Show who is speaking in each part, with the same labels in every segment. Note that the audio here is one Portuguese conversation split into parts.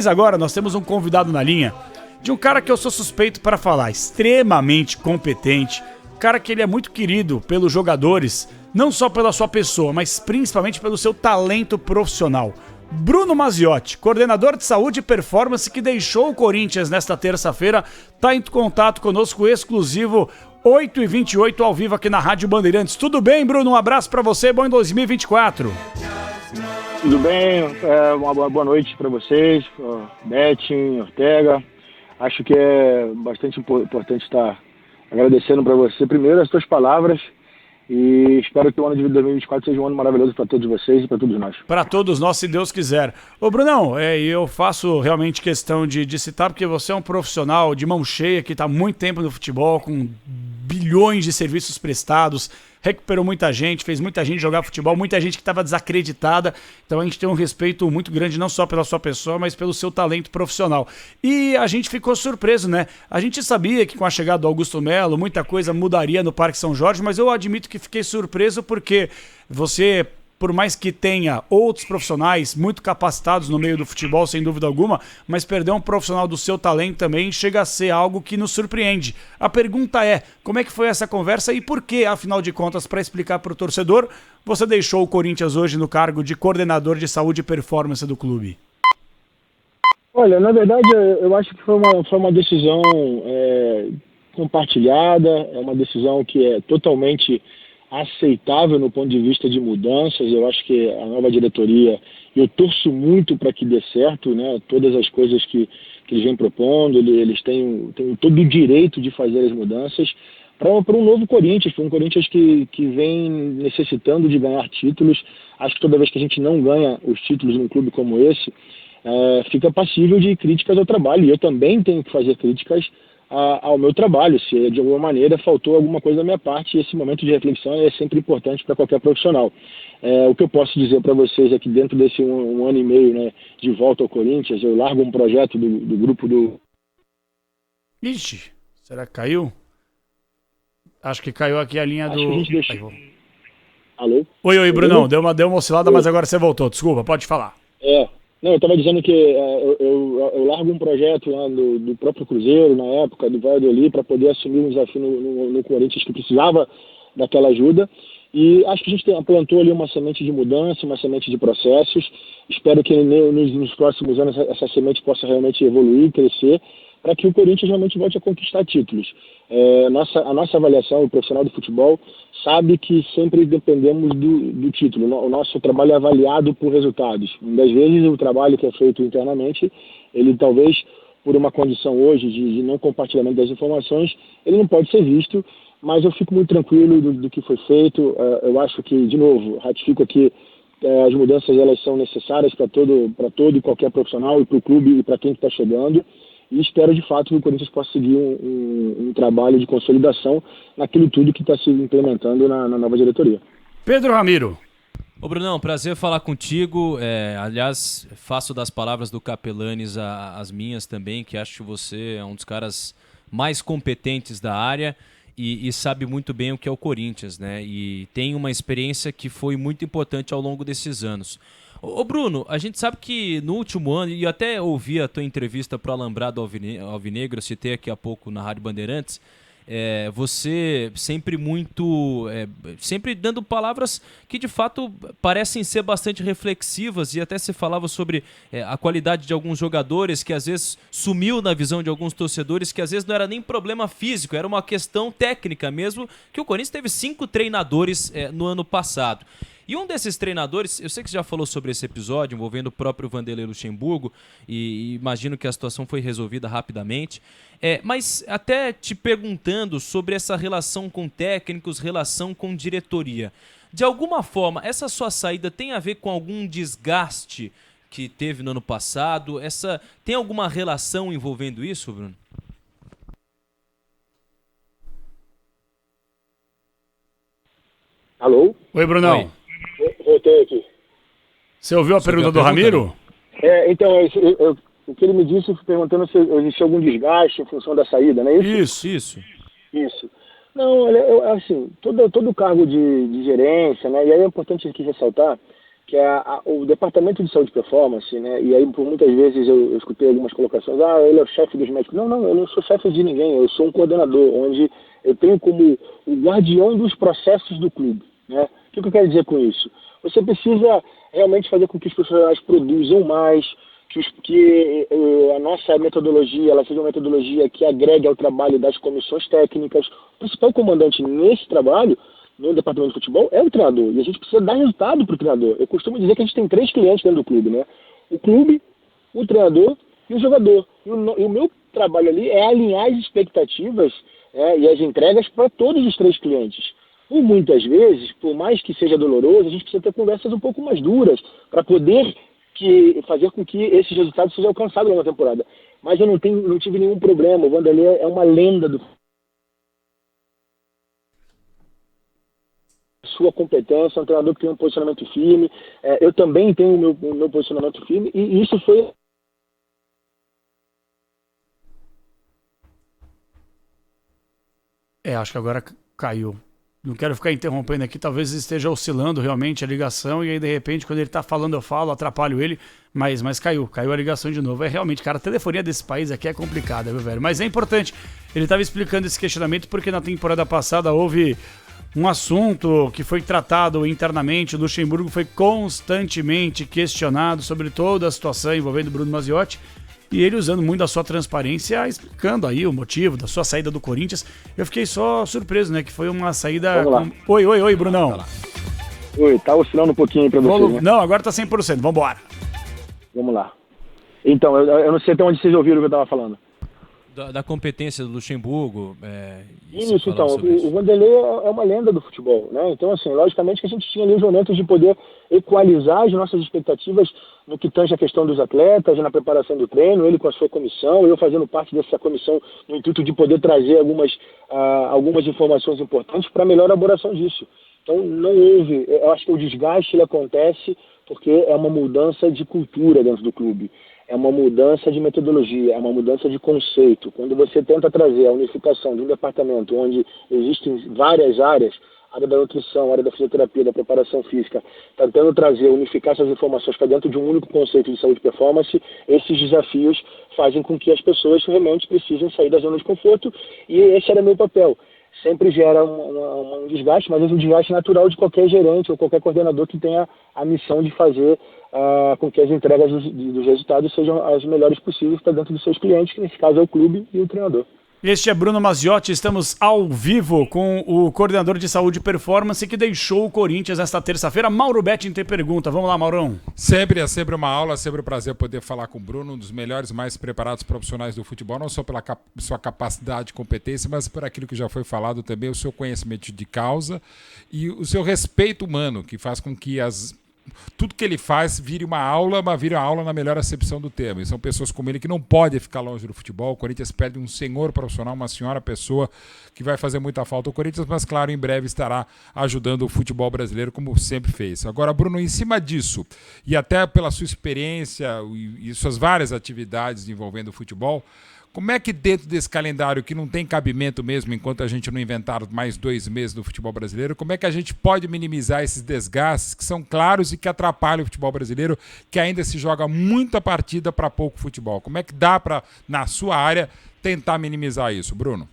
Speaker 1: Mas agora nós temos um convidado na linha de um cara que eu sou suspeito para falar, extremamente competente, cara que ele é muito querido pelos jogadores, não só pela sua pessoa, mas principalmente pelo seu talento profissional. Bruno Maziotti, coordenador de saúde e performance que deixou o Corinthians nesta terça-feira, está em contato conosco exclusivo 8h28 ao vivo aqui na Rádio Bandeirantes. Tudo bem, Bruno? Um abraço para você, bom em 2024.
Speaker 2: Tudo bem, uma boa noite para vocês, Betinho, Ortega. Acho que é bastante importante estar agradecendo para você primeiro as suas palavras e espero que o ano de 2024 seja um ano maravilhoso para todos vocês e para todos nós.
Speaker 1: Para todos nós, se Deus quiser. Ô Brunão, eu faço realmente questão de citar porque você é um profissional de mão cheia que está há muito tempo no futebol, com bilhões de serviços prestados, recuperou muita gente, fez muita gente jogar futebol, muita gente que estava desacreditada. Então a gente tem um respeito muito grande, não só pela sua pessoa, mas pelo seu talento profissional. E a gente ficou surpreso, né? A gente sabia que com a chegada do Augusto Melo, muita coisa mudaria no Parque São Jorge, mas eu admito que fiquei surpreso porque você, por mais que tenha outros profissionais muito capacitados no meio do futebol, sem dúvida alguma, mas perder um profissional do seu talento também chega a ser algo que nos surpreende. A pergunta é, como é que foi essa conversa e por que, afinal de contas, para explicar para o torcedor, você deixou o Corinthians hoje no cargo de coordenador de saúde e performance do clube?
Speaker 2: Olha, na verdade, eu acho que foi uma decisão compartilhada, é uma decisão que é totalmente aceitável no ponto de vista de mudanças. Eu acho que a nova diretoria, eu torço muito para que dê certo, né? Todas as coisas que eles vêm propondo, eles têm todo o direito de fazer as mudanças para um novo Corinthians, para um Corinthians que vem necessitando de ganhar títulos. Acho que toda vez que a gente não ganha os títulos num clube como esse, fica passível de críticas ao trabalho, e eu também tenho que fazer críticas ao meu trabalho, se de alguma maneira faltou alguma coisa da minha parte. Esse momento de reflexão é sempre importante para qualquer profissional. O que eu posso dizer para vocês é que dentro desse um ano e meio, né, de volta ao Corinthians, eu largo um projeto do grupo do...
Speaker 1: Ixi, será que caiu? Acho que caiu aqui a linha
Speaker 2: Acho
Speaker 1: do...
Speaker 2: que a gente deixou... Alô?
Speaker 1: Oi, Brunão, deu uma oscilada, mas agora você voltou, desculpa, pode falar.
Speaker 2: Não, eu estava dizendo que eu largo um projeto lá do próprio Cruzeiro, na época, do Valladolid, para poder assumir um desafio no Corinthians que precisava daquela ajuda. E acho que a gente plantou ali uma semente de mudança, uma semente de processos. Espero que nos próximos anos essa semente possa realmente evoluir, crescer, para que o Corinthians realmente volte a conquistar títulos. A nossa avaliação, o profissional do futebol, sabe que sempre dependemos do título. O nosso trabalho é avaliado por resultados. Das vezes o trabalho que é feito internamente, ele talvez, por uma condição hoje de não compartilhamento das informações, ele não pode ser visto, mas eu fico muito tranquilo do que foi feito. Eu acho que, de novo, ratifico aqui, as mudanças elas são necessárias para todo e qualquer profissional, e para o clube e para quem está chegando. E espero, de fato, que o Corinthians possa seguir um trabalho de consolidação naquilo tudo que está se implementando na nova diretoria.
Speaker 1: Pedro Ramiro.
Speaker 3: Ô Brunão, prazer falar contigo. Aliás, faço das palavras do Capelanes as minhas também, que acho que você é um dos caras mais competentes da área e sabe muito bem o que é o Corinthians, né? E tem uma experiência que foi muito importante ao longo desses anos. Ô Bruno, a gente sabe que no último ano, e até ouvi a tua entrevista para o Alambrado Alvinegro, eu citei aqui há pouco na Rádio Bandeirantes, você sempre sempre dando palavras que de fato parecem ser bastante reflexivas, e até se falava sobre a qualidade de alguns jogadores que às vezes sumiu na visão de alguns torcedores, que às vezes não era nem problema físico, era uma questão técnica mesmo, que o Corinthians teve 5 treinadores no ano passado. E um desses treinadores, eu sei que você já falou sobre esse episódio envolvendo o próprio Vanderlei Luxemburgo, e imagino que a situação foi resolvida rapidamente, mas até te perguntando sobre essa relação com técnicos, relação com diretoria. De alguma forma, essa sua saída tem a ver com algum desgaste que teve no ano passado? Tem alguma relação envolvendo isso, Bruno?
Speaker 2: Alô?
Speaker 1: Oi, Brunão.
Speaker 3: Oi.
Speaker 2: Voltei aqui.
Speaker 1: Você ouviu a pergunta do Ramiro?
Speaker 2: Então, o que ele me disse, perguntando se existia algum desgaste em função da saída, não é isso? Isso. Não, olha, assim, todo cargo de gerência, né, e aí é importante aqui ressaltar que é o Departamento de Saúde e Performance, né? E aí por muitas vezes eu escutei algumas colocações, ele é o chefe dos médicos. Não, eu não sou chefe de ninguém, eu sou um coordenador, onde eu tenho como o guardião dos processos do clube, né? O que eu quero dizer com isso? Você precisa realmente fazer com que os profissionais produzam mais, que a nossa metodologia ela seja uma metodologia que agregue ao trabalho das comissões técnicas. O principal comandante nesse trabalho no departamento de futebol é o treinador, e a gente precisa dar resultado para o treinador. Eu costumo dizer que a gente tem 3 clientes dentro do clube, né? O clube, o treinador e o jogador. E o meu trabalho ali é alinhar as expectativas, e as entregas para todos os 3 clientes. Por muitas vezes, por mais que seja doloroso, a gente precisa ter conversas um pouco mais duras para poder fazer com que esses resultados sejam alcançados na temporada. Mas eu não tive nenhum problema. O Vanderlei é uma lenda do sua competência, é um treinador que tem um posicionamento firme. Eu também tenho o meu posicionamento firme, e isso foi...
Speaker 1: Acho que agora caiu. Não quero ficar interrompendo aqui, talvez esteja oscilando realmente a ligação, e aí de repente quando ele tá falando eu falo, atrapalho ele, mas caiu a ligação de novo. Realmente, cara, a telefonia desse país aqui é complicada, viu, velho? Mas é importante, ele tava explicando esse questionamento porque na temporada passada houve um assunto que foi tratado internamente. O Luxemburgo foi constantemente questionado sobre toda a situação envolvendo o Bruno Mazziotti, e ele usando muito da sua transparência, explicando aí o motivo da sua saída do Corinthians. Eu fiquei só surpreso, né? Que foi uma saída... Oi, Brunão.
Speaker 2: Oi, tá oscilando um pouquinho aí pra você, né?
Speaker 1: Não, agora tá 100%, vambora.
Speaker 2: Vamos lá. Então, eu não sei até onde vocês ouviram o que eu tava falando.
Speaker 3: Da competência do Luxemburgo.
Speaker 2: Isso, então, o Vanderlei é uma lenda do futebol, né? Então, assim, logicamente que a gente tinha ali os momentos de poder equalizar as nossas expectativas no que tange a questão dos atletas, na preparação do treino, ele com a sua comissão, eu fazendo parte dessa comissão no intuito de poder trazer algumas informações importantes para a melhor elaboração disso. Então, não houve, eu acho que o desgaste ele acontece porque é uma mudança de cultura dentro do clube. É uma mudança de metodologia, é uma mudança de conceito. Quando você tenta trazer a unificação de um departamento onde existem várias áreas, área da nutrição, área da fisioterapia, da preparação física, tentando trazer, unificar essas informações para dentro de um único conceito de saúde e performance, esses desafios fazem com que as pessoas realmente precisem sair da zona de conforto, e esse era meu papel. Sempre gera um desgaste, mas é um desgaste natural de qualquer gerente ou qualquer coordenador que tenha a missão de fazer com que as entregas dos resultados sejam as melhores possíveis para dentro dos seus clientes, que nesse caso é o clube e o treinador.
Speaker 1: Este é Bruno Mazziotti, estamos ao vivo com o coordenador de saúde e performance que deixou o Corinthians esta terça-feira. Mauro Betting tem pergunta, vamos lá, Maurão.
Speaker 4: É sempre uma aula, sempre um prazer poder falar com o Bruno, um dos melhores, mais preparados profissionais do futebol, não só pela sua capacidade e competência, mas por aquilo que já foi falado também, o seu conhecimento de causa e o seu respeito humano, que faz com que tudo que ele faz vire uma aula, mas vire uma aula na melhor acepção do termo. E são pessoas como ele que não podem ficar longe do futebol. O Corinthians perde um senhor profissional, uma senhora pessoa que vai fazer muita falta ao Corinthians, mas claro, em breve estará ajudando o futebol brasileiro como sempre fez. Agora, Bruno, em cima disso, e até pela sua experiência e suas várias atividades envolvendo o futebol, como é que dentro desse calendário que não tem cabimento mesmo, enquanto a gente não inventar mais 2 meses do futebol brasileiro, como é que a gente pode minimizar esses desgastes que são claros e que atrapalham o futebol brasileiro, que ainda se joga muita partida para pouco futebol? Como é que dá para, na sua área, tentar minimizar isso, Bruno?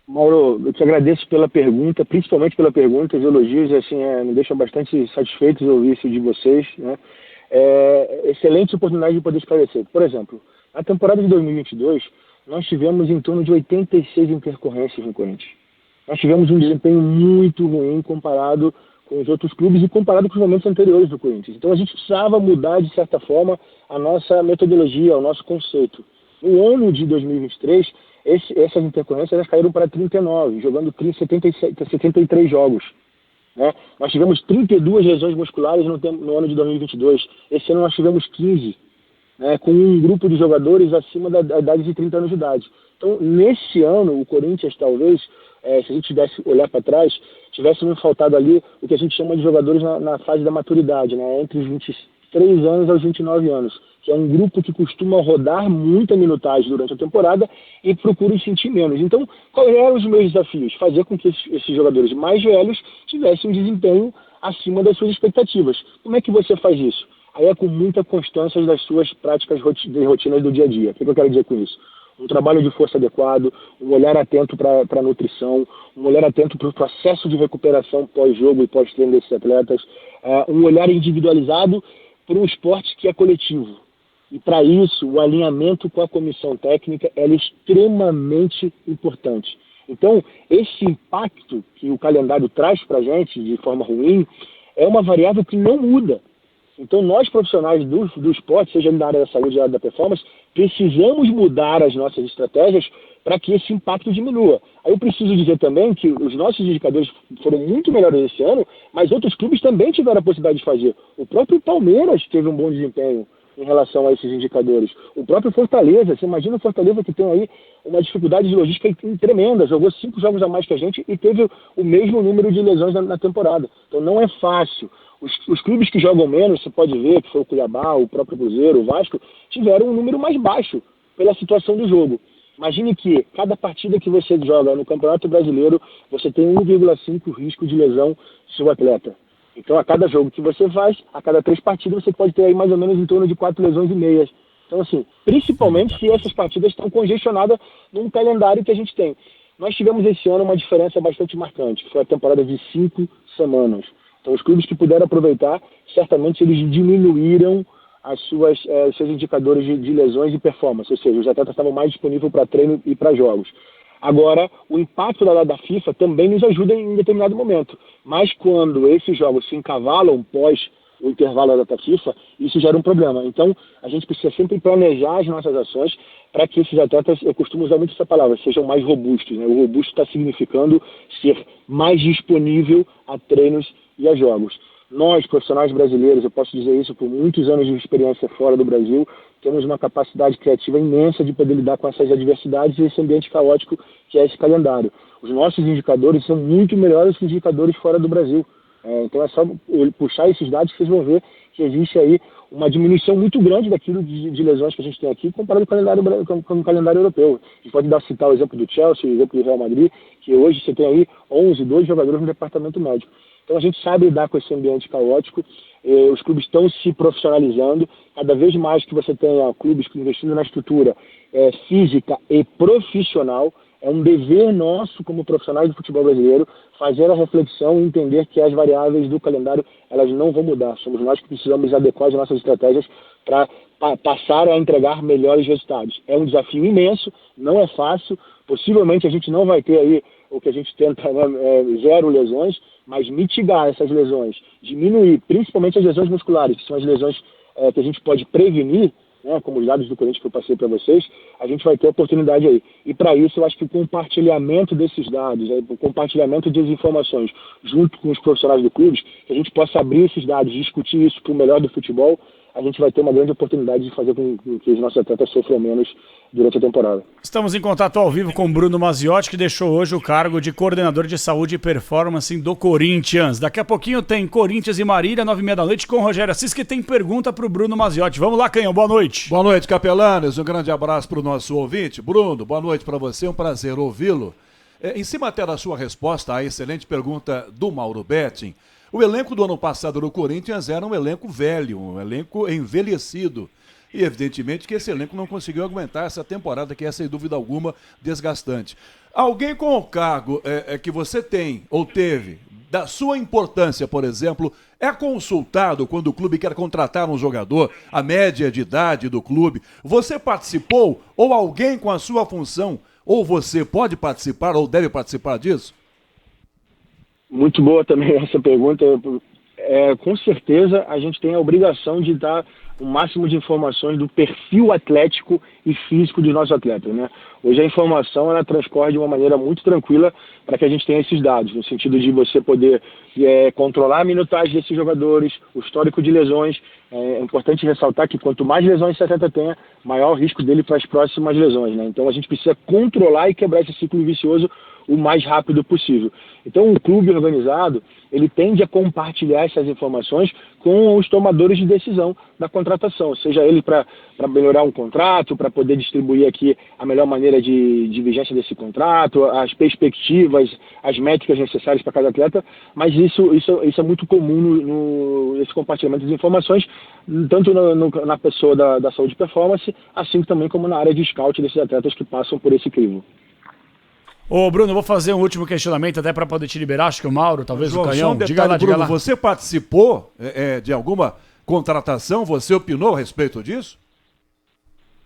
Speaker 2: Mauro, eu te agradeço pela pergunta, principalmente pela pergunta, os elogios assim, me deixam bastante satisfeitos ouvir isso de vocês, né? Excelente oportunidade de poder esclarecer. Por exemplo, na temporada de 2022, nós tivemos em torno de 86 intercorrências no Corinthians. Nós tivemos um desempenho muito ruim comparado com os outros clubes e comparado com os momentos anteriores do Corinthians. Então a gente precisava mudar, de certa forma, a nossa metodologia, o nosso conceito. No ano de 2023, essas intercorrências elas caíram para 39, jogando 73 jogos. Né? Nós tivemos 32 lesões musculares no ano de 2022. Esse ano nós tivemos 15. Com um grupo de jogadores acima da idade de 30 anos de idade. Então, nesse ano, o Corinthians, talvez, se a gente tivesse olhar para trás, tivesse nos faltado ali o que a gente chama de jogadores na fase da maturidade, né? Entre os 23 anos aos 29 anos, que é um grupo que costuma rodar muita minutagem durante a temporada e procura sentir menos. Então, quais eram os meus desafios? Fazer com que esses jogadores mais velhos tivessem um desempenho acima das suas expectativas. Como é que você faz isso? Aí é com muita constância das suas práticas de rotinas do dia a dia. O que eu quero dizer com isso? Um trabalho de força adequado, um olhar atento para a nutrição, um olhar atento para o processo de recuperação pós-jogo e pós-treino desses atletas, um olhar individualizado para um esporte que é coletivo. E para isso, o alinhamento com a comissão técnica é extremamente importante. Então, esse impacto que o calendário traz para a gente de forma ruim é uma variável que não muda. Então, nós profissionais do esporte, seja na área da saúde ou na área da performance, precisamos mudar as nossas estratégias para que esse impacto diminua. Aí eu preciso dizer também que os nossos indicadores foram muito melhores esse ano, mas outros clubes também tiveram a possibilidade de fazer. O próprio Palmeiras teve um bom desempenho em relação a esses indicadores. O próprio Fortaleza, você imagina o Fortaleza que tem aí uma dificuldade de logística tremenda, jogou 5 jogos a mais que a gente e teve o mesmo número de lesões na temporada. Então não é fácil. Os clubes que jogam menos, você pode ver, que foi o Cuiabá, o próprio Cruzeiro, o Vasco, tiveram um número mais baixo pela situação do jogo. Imagine que cada partida que você joga no Campeonato Brasileiro, você tem 1,5 risco de lesão do seu atleta. Então, a cada jogo que você faz, a cada 3 partidas, você pode ter aí mais ou menos em torno de 4 lesões e meias. Então, assim, principalmente se essas partidas estão congestionadas num calendário que a gente tem. Nós tivemos esse ano uma diferença bastante marcante, que foi a temporada de 5 semanas. Então, os clubes que puderam aproveitar, certamente eles diminuíram os seus indicadores de lesões e performance, ou seja, os atletas estavam mais disponíveis para treino e para jogos. Agora, o impacto da FIFA também nos ajuda em determinado momento, mas quando esses jogos se encavalam pós o intervalo da data FIFA, isso gera um problema. Então, a gente precisa sempre planejar as nossas ações para que esses atletas, eu costumo usar muito essa palavra, sejam mais robustos, né? O robusto está significando ser mais disponível a treinos e a jogos. Nós, profissionais brasileiros, eu posso dizer isso por muitos anos de experiência fora do Brasil, temos uma capacidade criativa imensa de poder lidar com essas adversidades e esse ambiente caótico que é esse calendário. Os nossos indicadores são muito melhores que os indicadores fora do Brasil. Então é só puxar esses dados que vocês vão ver que existe aí uma diminuição muito grande daquilo de lesões que a gente tem aqui comparado com o calendário europeu. A gente pode citar o exemplo do Chelsea, o exemplo do Real Madrid, que hoje você tem aí 12 jogadores no departamento médico. Então a gente sabe lidar com esse ambiente caótico, os clubes estão se profissionalizando, cada vez mais que você tenha clubes investindo na estrutura física e profissional, é um dever nosso como profissionais do futebol brasileiro fazer a reflexão e entender que as variáveis do calendário elas não vão mudar. Somos nós que precisamos adequar as nossas estratégias para passar a entregar melhores resultados. É um desafio imenso, não é fácil, possivelmente a gente não vai ter aí o que a gente tenta, né, 0 lesões, mas mitigar essas lesões, diminuir principalmente as lesões musculares, que são as lesões que a gente pode prevenir, né, como os dados do Corinthians que eu passei para vocês, a gente vai ter oportunidade aí. E para isso eu acho que o compartilhamento desses dados, o compartilhamento das informações junto com os profissionais do clube, que a gente possa abrir esses dados, discutir isso para o melhor do futebol, a gente vai ter uma grande oportunidade de fazer com que os nossos atletas sofram menos durante a temporada.
Speaker 1: Estamos em contato ao vivo com o Bruno Mazziotti, que deixou hoje o cargo de coordenador de saúde e performance do Corinthians. Daqui a pouquinho tem Corinthians e Marília, 9h30 com o Rogério Assis, que tem pergunta para o Bruno Mazziotti. Vamos lá, Canhão, boa noite.
Speaker 5: Boa noite, Capelanes, um grande abraço para o nosso ouvinte. Bruno, boa noite para você, um prazer ouvi-lo. Em cima até da sua resposta à excelente pergunta do Mauro Betting, o elenco do ano passado do Corinthians era um elenco velho, um elenco envelhecido. E evidentemente que esse elenco não conseguiu aguentar essa temporada que é, sem dúvida alguma, desgastante. Alguém com o cargo que você tem ou teve, da sua importância, por exemplo, é consultado quando o clube quer contratar um jogador, a média de idade do clube. Você participou ou alguém com a sua função, ou você pode participar ou deve participar disso?
Speaker 2: Muito boa também essa pergunta. Com certeza a gente tem a obrigação de dar o máximo de informações do perfil atlético e físico dos nossos atletas, né? Hoje a informação ela transcorre de uma maneira muito tranquila para que a gente tenha esses dados, no sentido de você poder controlar a minutagem desses jogadores, o histórico de lesões. É importante ressaltar que quanto mais lesões esse atleta tenha, maior o risco dele para as próximas lesões, né? Então a gente precisa controlar e quebrar esse ciclo vicioso o mais rápido possível. Então, um clube organizado, ele tende a compartilhar essas informações com os tomadores de decisão da contratação, seja ele para melhorar um contrato, para poder distribuir aqui a melhor maneira de vigência desse contrato, as perspectivas, as métricas necessárias para cada atleta, mas isso é muito comum nesse compartilhamento de informações, tanto na pessoa da saúde e performance, assim também como na área de scout desses atletas que passam por esse crivo.
Speaker 1: Ô, Bruno, eu vou fazer um último questionamento até para poder te liberar. Acho que o Mauro, talvez o Canhão.
Speaker 5: Diga lá, Bruno, você participou de alguma contratação? Você opinou a respeito disso?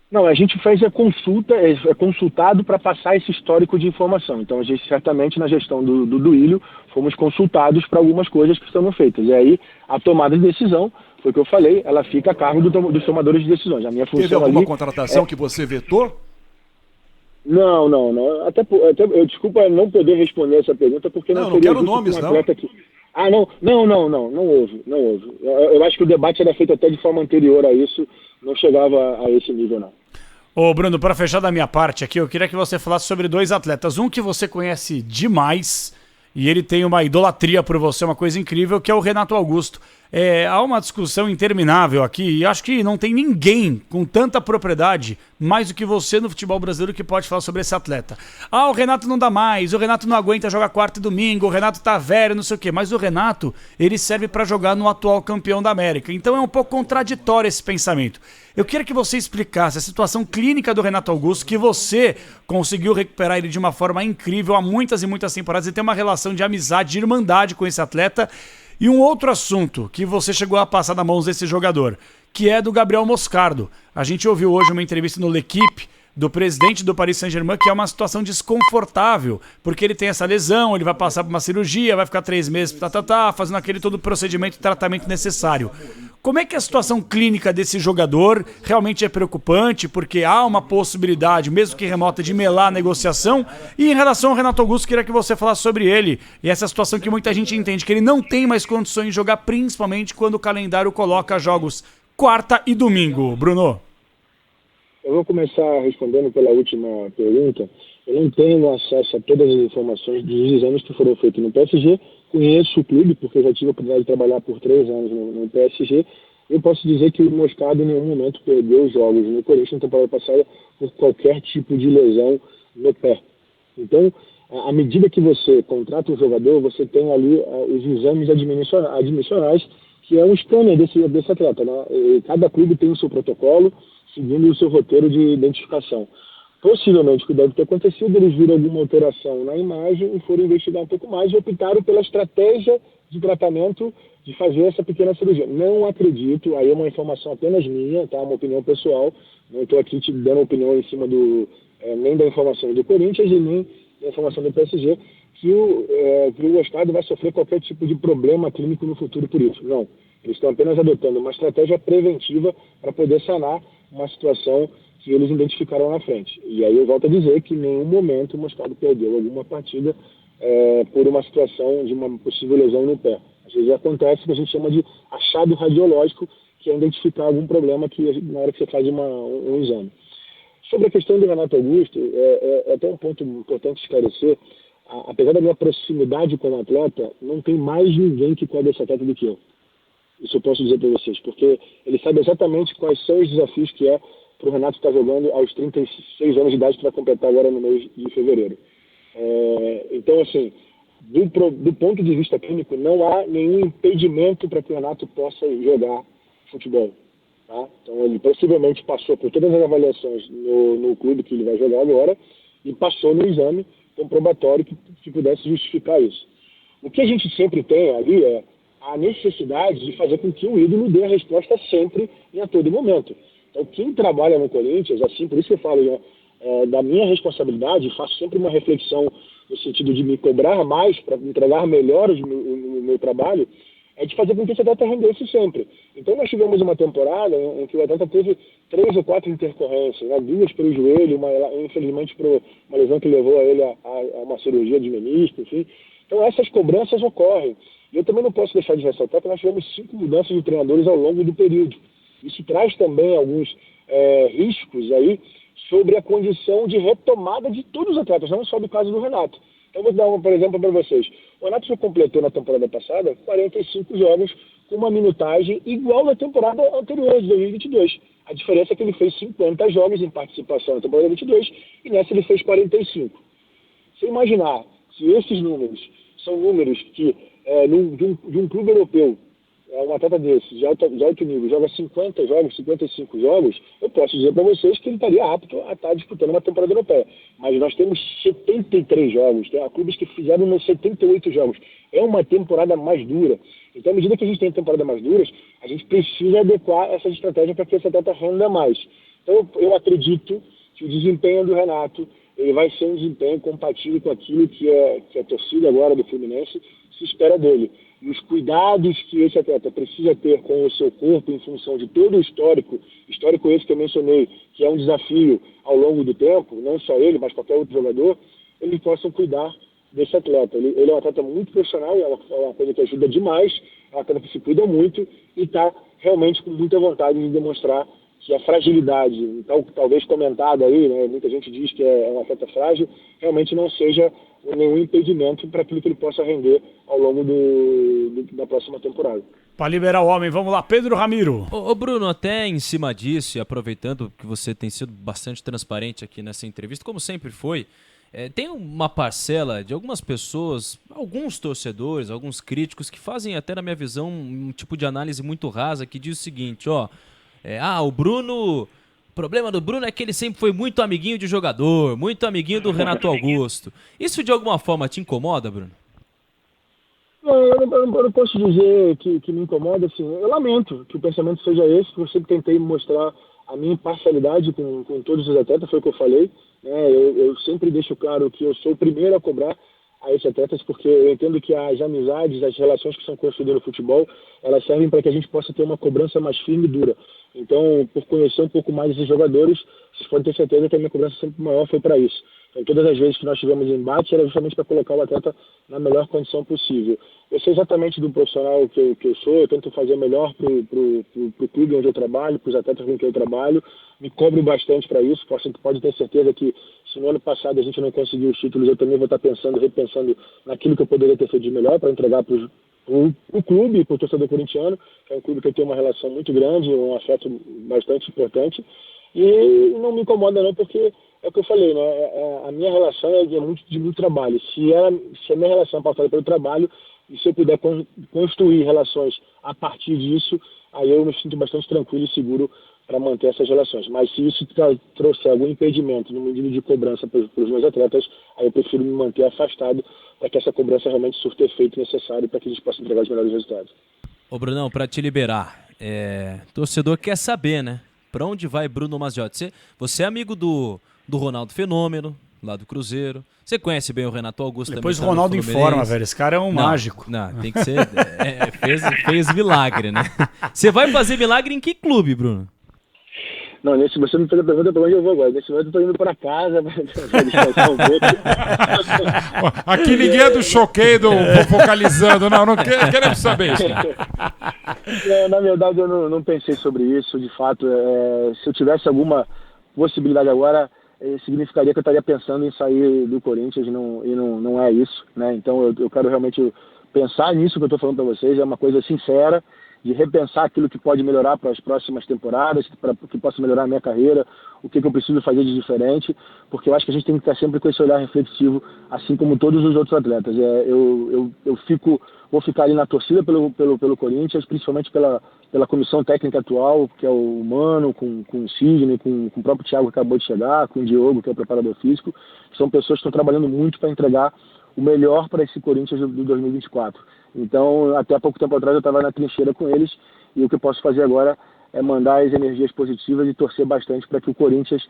Speaker 2: Não, a gente fez a consulta, é consultado para passar esse histórico de informação. Então, a gente certamente, na gestão do Duílio, fomos consultados para algumas coisas que estão feitas. E aí, a tomada de decisão, foi o que eu falei, ela fica a cargo dos tomadores de decisões. A minha função
Speaker 5: Teve alguma
Speaker 2: ali
Speaker 5: contratação que você vetou?
Speaker 2: Não. Até eu desculpa não poder responder essa pergunta, porque não
Speaker 5: quero nomes, não.
Speaker 2: Aqui. Ah, não houve. Eu acho que o debate era feito até de forma anterior a isso, não chegava a esse nível, não.
Speaker 1: Ô, Bruno, para fechar da minha parte aqui, eu queria que você falasse sobre dois atletas. Um que você conhece demais, e ele tem uma idolatria por você, uma coisa incrível, que é o Renato Augusto. Há uma discussão interminável aqui, e acho que não tem ninguém com tanta propriedade, mais do que você no futebol brasileiro, que pode falar sobre esse atleta. O Renato não dá mais, o Renato não aguenta jogar quarta e domingo, o Renato tá velho, não sei o quê. Mas o Renato, ele serve para jogar no atual campeão da América. Então é um pouco contraditório esse pensamento. Eu queria que você explicasse a situação clínica do Renato Augusto, que você conseguiu recuperar ele de uma forma incrível há muitas e muitas temporadas e tem uma relação de amizade, de irmandade com esse atleta. E um outro assunto que você chegou a passar na mão desse jogador, que é do Gabriel Moscardo. A gente ouviu hoje uma entrevista no L'Equipe do presidente do Paris Saint-Germain, que é uma situação desconfortável, porque ele tem essa lesão, ele vai passar por uma cirurgia, vai ficar 3 meses, fazendo aquele todo o procedimento e tratamento necessário. Como é que a situação clínica desse jogador realmente é preocupante, porque há uma possibilidade, mesmo que remota, de melar a negociação? E em relação ao Renato Augusto, queria que você falasse sobre ele, e essa situação que muita gente entende, que ele não tem mais condições de jogar, principalmente quando o calendário coloca jogos quarta e domingo. Bruno?
Speaker 2: Eu vou começar respondendo pela última pergunta. Eu não tenho acesso a todas as informações dos exames que foram feitos no PSG. Conheço o clube, porque eu já tive a oportunidade de trabalhar por 3 anos no PSG. Eu posso dizer que o Moscardo em nenhum momento perdeu os jogos no Corinthians na temporada passada por qualquer tipo de lesão no pé. Então, à medida que você contrata um jogador, você tem ali os exames admissionais, que é um scanner desse atleta, né? E cada clube tem o seu protocolo, seguindo o seu roteiro de identificação. Possivelmente, o que deve ter acontecido, eles viram alguma alteração na imagem e foram investigar um pouco mais e optaram pela estratégia de tratamento de fazer essa pequena cirurgia. Não acredito, aí é uma informação apenas minha, tá? Uma opinião pessoal, não estou aqui te dando opinião em cima nem da informação do Corinthians e nem da informação do PSG, que o Moscardo vai sofrer qualquer tipo de problema clínico no futuro por isso. Não. Eles estão apenas adotando uma estratégia preventiva para poder sanar uma situação que eles identificaram na frente. E aí eu volto a dizer que em nenhum momento o Moscardo perdeu alguma partida por uma situação de uma possível lesão no pé. Às vezes acontece o que a gente chama de achado radiológico, que é identificar algum problema na hora que você faz um exame. Sobre a questão do Renato Augusto, é até um ponto importante esclarecer. Apesar da minha proximidade com o atleta, não tem mais ninguém que cobre esse atleta do que eu. Isso eu posso dizer para vocês, porque ele sabe exatamente quais são os desafios que é para o Renato estar jogando aos 36 anos de idade, que vai completar agora no mês de fevereiro. Então, assim, do ponto de vista clínico, não há nenhum impedimento para que o Renato possa jogar futebol. Tá? Então, ele possivelmente passou por todas as avaliações no clube que ele vai jogar agora e passou no exame comprobatório que pudesse justificar isso. O que a gente sempre tem ali é a necessidade de fazer com que o ídolo dê a resposta sempre e a todo momento. Então, quem trabalha no Corinthians, assim, por isso que eu falo da minha responsabilidade, faço sempre uma reflexão no sentido de me cobrar mais para entregar melhor o meu trabalho, é de fazer com que esse atleta rendesse sempre. Então, nós tivemos uma temporada em que o atleta teve 3 ou 4 intercorrências, né? 2 pelo joelho, infelizmente por uma lesão que levou a ele a uma cirurgia de menisco, enfim. Então, essas cobranças ocorrem. E eu também não posso deixar de ressaltar que nós tivemos 5 mudanças de treinadores ao longo do período. Isso traz também alguns riscos aí sobre a condição de retomada de todos os atletas, não só do caso do Renato. Então, vou dar, por exemplo, para vocês. O Renato completou na temporada passada 45 jogos com uma minutagem igual à temporada anterior, de 2022. A diferença é que ele fez 50 jogos em participação na temporada 22 e nessa ele fez 45. Se imaginar se esses números são números que de um clube europeu, um atleta desse, de alto nível, joga 50 jogos, 55 jogos, eu posso dizer para vocês que ele estaria apto a estar disputando uma temporada europeia. Mas nós temos 73 jogos, tem clubes que fizeram 78 jogos. É uma temporada mais dura. Então, à medida que a gente tem temporada mais duras, a gente precisa adequar essa estratégia para que esse atleta renda mais. Então, eu acredito que o desempenho do Renato ele vai ser um desempenho compatível com aquilo que a torcida agora do Fluminense se espera dele. E os cuidados que esse atleta precisa ter com o seu corpo em função de todo o histórico esse que eu mencionei, que é um desafio ao longo do tempo, não só ele, mas qualquer outro jogador, eles possam cuidar desse atleta. Ele é um atleta muito profissional, é uma coisa que ajuda demais, é um atleta que se cuida muito e está realmente com muita vontade de demonstrar que a fragilidade, talvez comentada aí, né, muita gente diz que é um atleta frágil, realmente não seja nenhum impedimento para aquilo que ele possa render ao longo da próxima temporada.
Speaker 1: Para liberar o homem, vamos lá, Pedro Ramiro.
Speaker 3: Ô Bruno, até em cima disso, e aproveitando que você tem sido bastante transparente aqui nessa entrevista, como sempre foi, tem uma parcela de algumas pessoas, alguns torcedores, alguns críticos, que fazem até, na minha visão, um tipo de análise muito rasa, que diz o seguinte, o Bruno... O problema do Bruno é que ele sempre foi muito amiguinho de jogador, muito amiguinho do Renato Augusto. Isso de alguma forma te incomoda, Bruno?
Speaker 2: Eu não posso dizer que me incomoda, assim. Eu lamento que o pensamento seja esse, porque eu sempre tentei mostrar a minha imparcialidade com todos os atletas, foi o que eu falei. Eu sempre deixo claro que eu sou o primeiro a cobrar a esses atletas, porque eu entendo que as amizades, as relações que são construídas no futebol, elas servem para que a gente possa ter uma cobrança mais firme e dura. Então, por conhecer um pouco mais esses jogadores, vocês podem ter certeza que a minha cobrança sempre maior foi para isso. Então, todas as vezes que nós tivemos embate, era justamente para colocar o atleta na melhor condição possível. Eu sei exatamente do profissional que eu sou, eu tento fazer o melhor para o clube onde eu trabalho, para os atletas com quem eu trabalho, me cobro bastante para isso, pode ter certeza que se no ano passado a gente não conseguiu os títulos, eu também vou estar repensando naquilo que eu poderia ter feito de melhor para entregar para o clube e para o torcedor corintiano, que é um clube que eu tenho uma relação muito grande, um afeto bastante importante, e não me incomoda não, porque é o que eu falei, né? A minha relação é de muito trabalho. Se a minha relação é passada pelo trabalho, e se eu puder construir relações a partir disso, aí eu me sinto bastante tranquilo e seguro para manter essas relações. Mas se isso trouxer algum impedimento no medida de cobrança para os meus atletas, aí eu prefiro me manter afastado para que essa cobrança realmente surta efeito necessário para que a gente possa entregar os melhores resultados.
Speaker 3: Ô Brunão, para te liberar, torcedor quer saber, né? Para onde vai Bruno Mazziotti? Você é amigo do Ronaldo Fenômeno, lá do Cruzeiro. Você conhece bem o Renato Augusto também.
Speaker 1: Depois o Ronaldo informa, velho. Esse cara é um mágico.
Speaker 3: Não, tem que ser... fez milagre, né? Você vai fazer milagre em que clube, Bruno?
Speaker 2: Não, você me fez a pergunta para onde eu vou agora. Nesse momento eu estou indo para casa para descansar um pouco.
Speaker 4: Aqui ninguém é do choqueio, focalizando. Não queremos saber isso.
Speaker 2: Na verdade, eu não pensei sobre isso. De fato, se eu tivesse alguma possibilidade agora, significaria que eu estaria pensando em sair do Corinthians e não é isso, né? Então eu quero realmente pensar nisso que eu estou falando para vocês. É uma coisa sincera, de repensar aquilo que pode melhorar para as próximas temporadas, para que possa melhorar a minha carreira, o que eu preciso fazer de diferente, porque eu acho que a gente tem que estar sempre com esse olhar reflexivo, assim como todos os outros atletas. Vou ficar ali na torcida pelo Corinthians, principalmente pela comissão técnica atual, que é o Mano, com o Sidney, com o próprio Thiago que acabou de chegar, com o Diogo, que é o preparador físico, que são pessoas que estão trabalhando muito para entregar o melhor para esse Corinthians do 2024. Então, até há pouco tempo atrás eu estava na trincheira com eles, e o que eu posso fazer agora é mandar as energias positivas e torcer bastante para que o Corinthians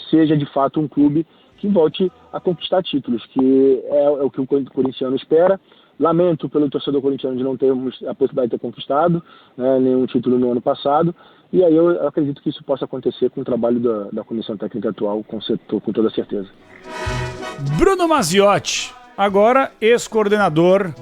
Speaker 2: seja de fato um clube que volte a conquistar títulos, que é o que o corintiano espera. Lamento pelo torcedor corintiano de não termos a possibilidade de ter conquistado, né, nenhum título no ano passado, e aí eu acredito que isso possa acontecer com o trabalho da comissão técnica atual, com toda certeza.
Speaker 1: Bruno Mazziotti, agora ex-coordenador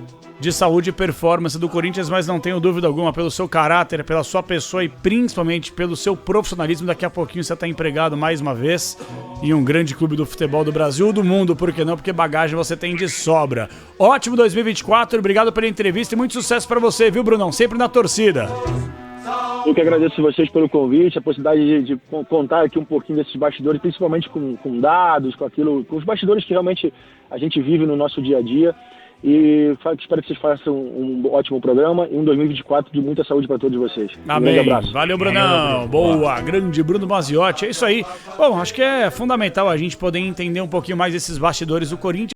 Speaker 1: de saúde e performance do Corinthians, mas não tenho dúvida alguma, pelo seu caráter, pela sua pessoa e principalmente pelo seu profissionalismo, daqui a pouquinho você está empregado mais uma vez em um grande clube do futebol do Brasil, do mundo, por que não? Porque bagagem você tem de sobra. Ótimo 2024, obrigado pela entrevista e muito sucesso para você, viu, Brunão? Sempre na torcida.
Speaker 2: Eu que agradeço vocês pelo convite, a possibilidade de contar aqui um pouquinho desses bastidores, principalmente com dados, com os bastidores que realmente a gente vive no nosso dia a dia. E espero que vocês façam um ótimo programa e um 2024 de muita saúde para todos vocês.
Speaker 1: Amém.
Speaker 2: Um grande abraço.
Speaker 1: Valeu, Brunão. Boa, grande Bruno Maziotti. É isso aí. Bom, acho que é fundamental a gente poder entender um pouquinho mais esses bastidores do Corinthians.